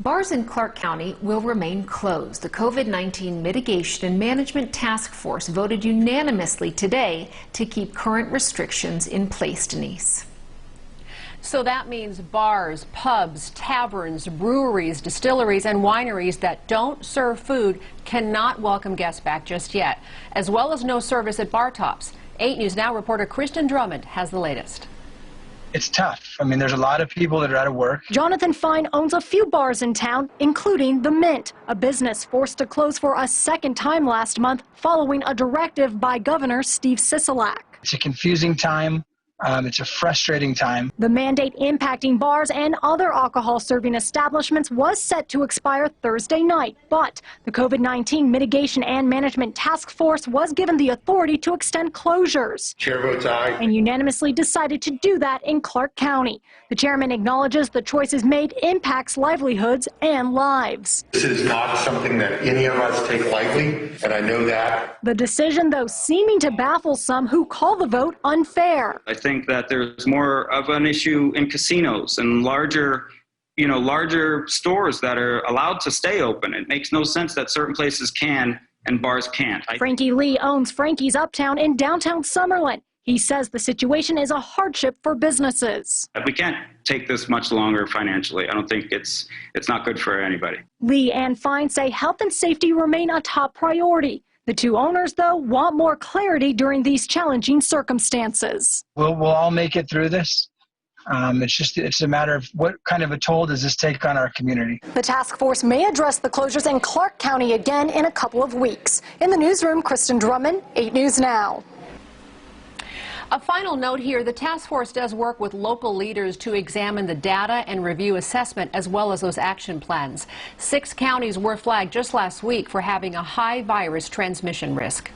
Bars in Clark County will remain closed. The COVID-19 Mitigation and Management Task Force voted unanimously today to keep current restrictions in place, Denise. So that means bars, pubs, taverns, breweries, distilleries, and wineries that don't serve food cannot welcome guests back just yet, as well as no service at bar tops. 8 News Now reporter Kristen Drummond has the latest. It's tough. I mean, there's a lot of people that are out of work. Jonathan Fine owns a few bars in town, including The Mint, a business forced to close for a second time last month following a directive by Governor Steve Sisolak. It's a confusing time. It's a frustrating time. The mandate impacting bars and other alcohol serving establishments was set to expire Thursday night, but the COVID-19 Mitigation and Management Task Force was given the authority to extend closures. Chair votes aye. And unanimously decided to do that in Clark County. The chairman acknowledges the choices made impacts livelihoods and lives. This is not something that any of us take lightly, and I know that. The decision, though, seeming to baffle some who call the vote unfair. I think that there's more of an issue in casinos and larger stores that are allowed to stay open. It makes no sense that certain places can and bars can't. Frankie Lee owns Frankie's Uptown in downtown Summerlin. He says the situation is a hardship for businesses. We can't take this much longer financially. I don't think it's not good for anybody. Lee and Fine say health and safety remain a top priority. The two owners, though, want more clarity during these challenging circumstances. We'll all make it through this. It's a matter of what kind of a toll does this take on our community. The task force may address the closures in Clark County again in a couple of weeks. In the newsroom, Kristen Drummond, 8 News Now. A final note here, the task force does work with local leaders to examine the data and review assessment as well as those action plans. 6 counties were flagged just last week for having a high virus transmission risk.